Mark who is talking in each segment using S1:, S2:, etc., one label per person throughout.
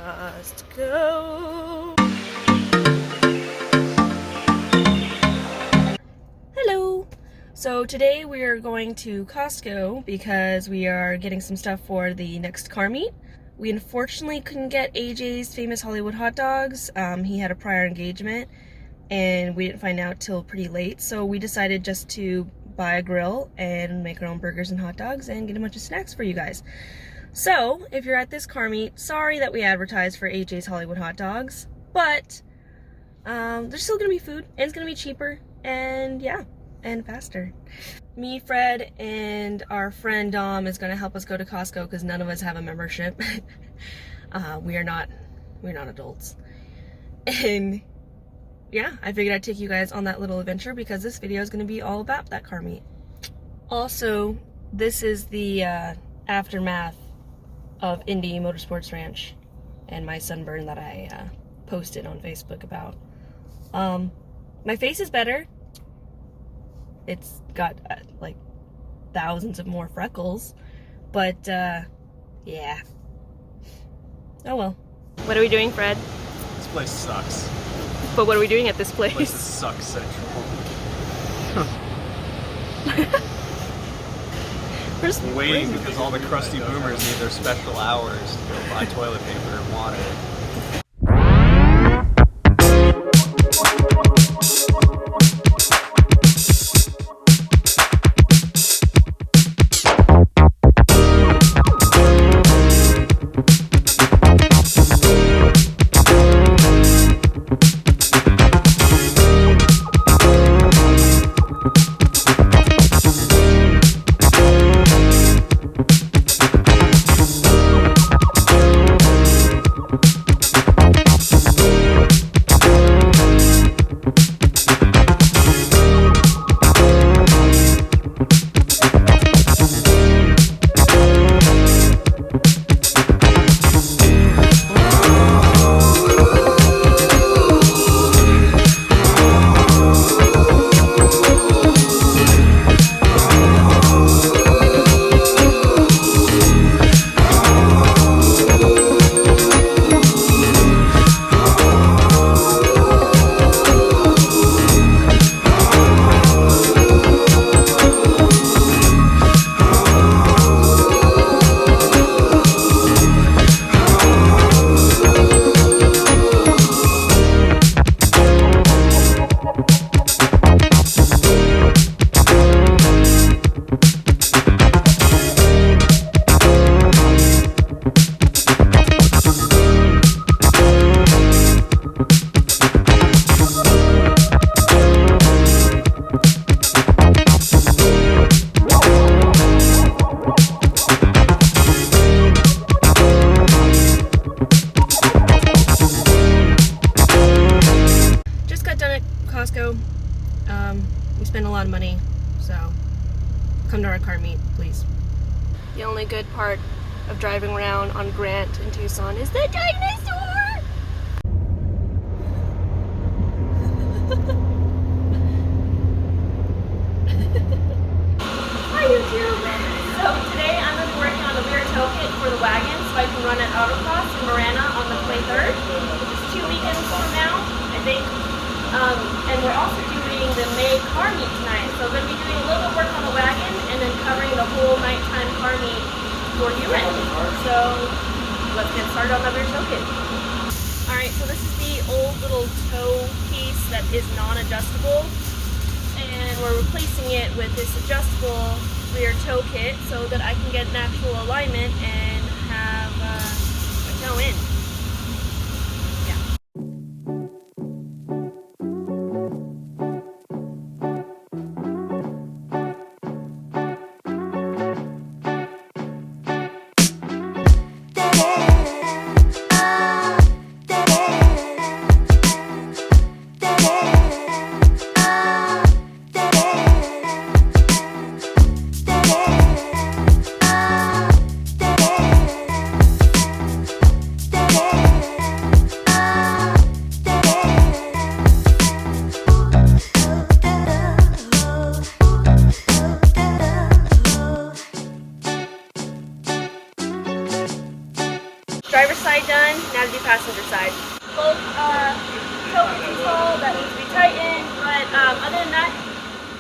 S1: Costco. Hello. So today we are going to Costco because we are getting some stuff for the next car meet. We unfortunately couldn't get AJ's famous Hollywood hot dogs. He had a prior engagement and we didn't find out till pretty late. So we decided just to buy a grill and make our own burgers and hot dogs and get a bunch of snacks for you guys. So if you're at this car meet, sorry that we advertised for AJ's Hollywood hot dogs, but there's still gonna be food and it's gonna be cheaper and yeah, and faster. Me, Fred, and our friend Dom is gonna help us go to Costco because none of us have a membership. We're not adults. And yeah, I figured I'd take you guys on that little adventure because this video is gonna be all about that car meet. Also, this is the aftermath of Indy Motorsports Ranch and my sunburn that I posted on Facebook about. My face is better. It's got like thousands of more freckles, but yeah. Oh well. What are we doing, Fred?
S2: This place sucks.
S1: But what are we doing at this place?
S2: This sucks central. I'm waiting because all the crusty boomers need their special hours to go buy toilet paper and water.
S1: Costco. We spend a lot of money, so come to our car meet, please. The only good part of driving around on Grant in Tucson is the dinosaur! Hi YouTube! So today I'm going to be working on the rear toe kit for the wagon so I can run at autocross in Marana on the 23rd, which is 2 weekends from now, I think. And we're also doing the May car meet tonight, so I'm going to be doing a little bit of work on the wagon and then covering the whole nighttime car meet for you. So let's get started on the rear toe kit. Alright, so this is the old little toe piece that is non-adjustable, and we're replacing it with this adjustable rear toe kit so that I can get an actual alignment and have my toe in. Driver's side done, now to do passenger side. Both toe is installed, that needs to be tightened, but other than that,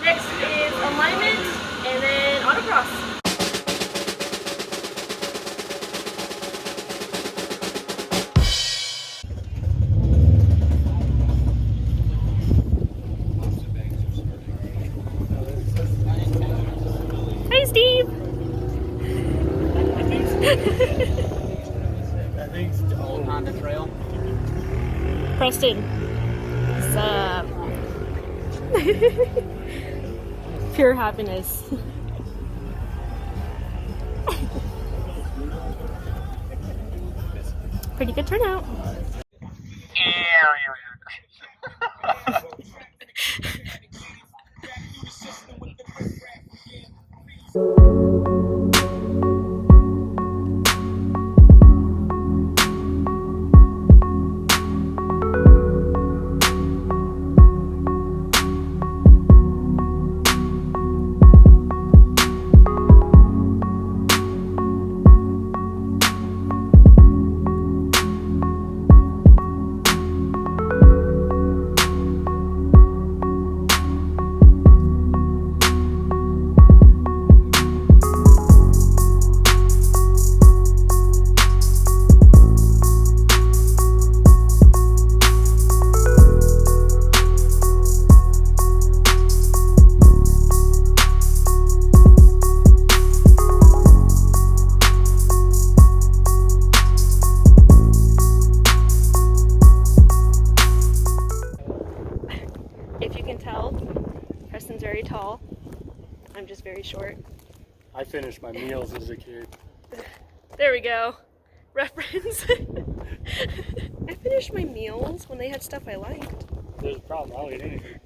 S1: next is alignment and then autocross. Hey, Steve!
S2: That thing's the old Honda Trail.
S1: Preston. What's up? Pure happiness. Pretty good turnout. If you can tell, Preston's very tall. I'm just very short.
S3: I finished my meals as a kid.
S1: There we go. Reference. I finished my meals when they had stuff I liked.
S3: There's a problem, I'll eat anything.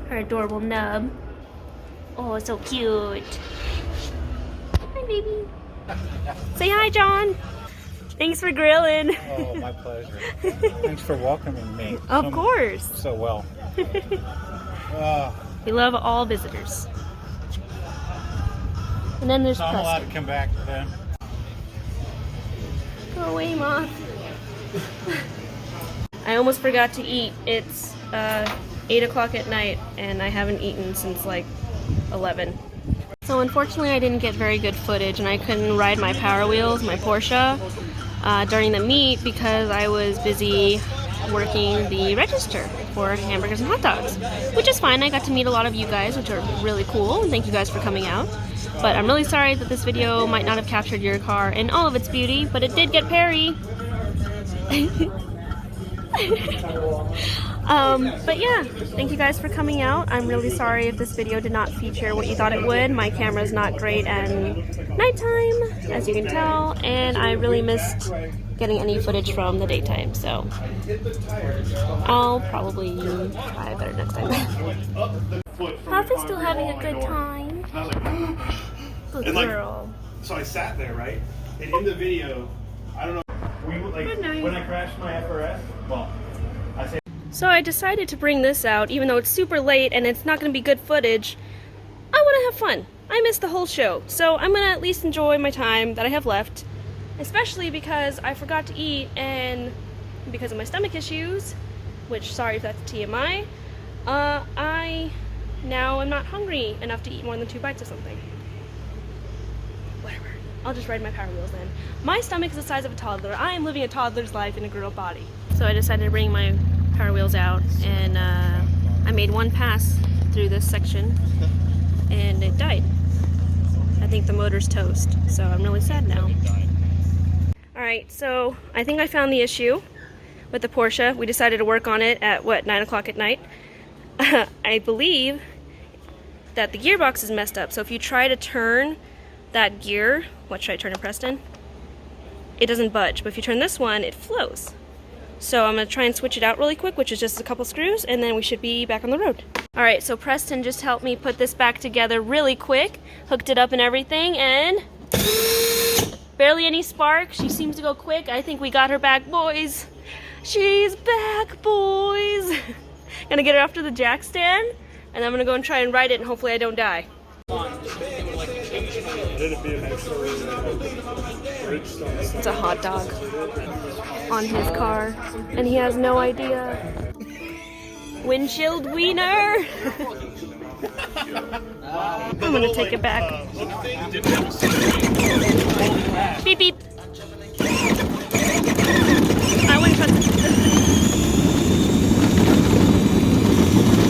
S1: Her adorable nub. Oh, so cute. Hi, baby. Say hi, John. Thanks for grilling.
S3: Oh, my pleasure. Thanks for welcoming me.
S1: Of course.
S3: So well.
S1: We love all visitors. And then there's
S3: So I'm allowed
S1: Preston.
S3: to come back then.
S1: Go away, Moth. I almost forgot to eat. It's 8 o'clock at night and I haven't eaten since like 11. So unfortunately I didn't get very good footage and I couldn't ride my Power Wheels, my Porsche, during the meet because I was busy working the register for hamburgers and hot dogs, which is fine. I got to meet a lot of you guys, which are really cool, and thank you guys for coming out. But I'm really sorry that this video might not have captured your car in all of its beauty, but it did get Perry. But yeah, thank you guys for coming out. I'm really sorry if this video did not feature what you thought it would. My camera's not great at nighttime, as you can tell, and I really missed getting any footage from the daytime, so I'll probably try better next time. Huff is still having a good time. Good girl.
S4: So I sat there, right? And in the video, I don't know,
S1: Good night.
S4: when I crashed my FRS, well, I say.
S1: So I decided to bring this out, even though it's super late and it's not going to be good footage. I want to have fun. I missed the whole show, so I'm going to at least enjoy my time that I have left, especially because I forgot to eat and because of my stomach issues, which, sorry if that's TMI, I now I'm not hungry enough to eat more than 2 bites of something. Whatever. I'll just ride my Power Wheels then. My stomach is the size of a toddler. I am living a toddler's life in a girl body. So I decided to bring my Power Wheels out, and I made one pass through this section and it died. I think the motor's toast, so I'm really sad now. Alright, so I think I found the issue with the Porsche. We decided to work on it at, what, 9 o'clock at night? I believe that the gearbox is messed up, so if you try to turn that gear, what should I turn it, Preston? It doesn't budge, but if you turn this one, it flows. So I'm going to try and switch it out really quick, which is just a couple screws, and then we should be back on the road. Alright, so Preston just helped me put this back together really quick, hooked it up and everything, and barely any spark. She seems to go quick. I think we got her back, boys. She's back, boys. Gonna get her off to the jack stand, and I'm gonna go and try and ride it, and hopefully I don't die. It's a hot dog on his car, and he has no idea. Windshield wiener! I'm gonna take it back. Beep beep. I wouldn't trust it.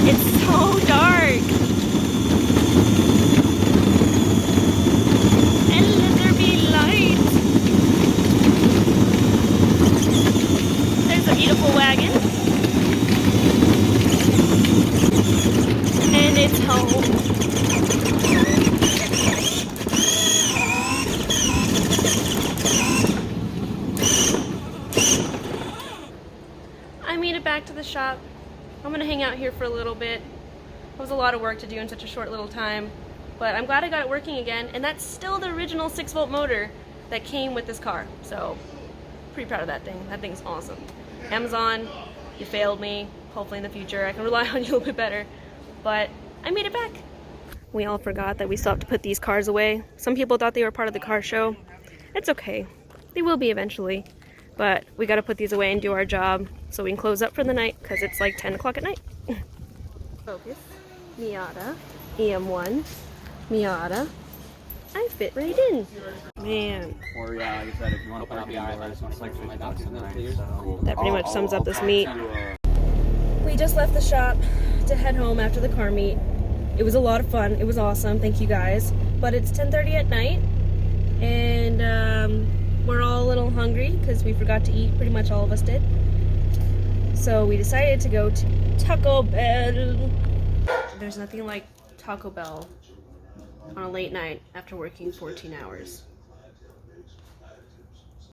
S1: It's so dark. And let there be light. There's a beautiful wagon. And it's home. I made it back to the shop. I'm gonna hang out here for a little bit. It was a lot of work to do in such a short little time, but I'm glad I got it working again, and that's still the original 6-volt motor that came with this car, so pretty proud of that thing. That thing's awesome. Amazon, you failed me. Hopefully in the future I can rely on you a little bit better, but I made it back. We all forgot that we still have to put these cars away. Some people thought they were part of the car show. It's okay. They will be eventually. But we gotta put these away and do our job so we can close up for the night because it's like 10 o'clock at night. Focus. Miata. EM1. Miata. I fit right in. Man.
S2: Or yeah, like I said, if you want to put
S1: That pretty much sums up this meet. We just left the shop to head home after the car meet. It was a lot of fun. It was awesome. Thank you guys. But it's 10:30 at night, and we're all a little hungry because we forgot to eat. Pretty much all of us did. So we decided to go to Taco Bell. There's nothing like Taco Bell on a late night after working 14 hours.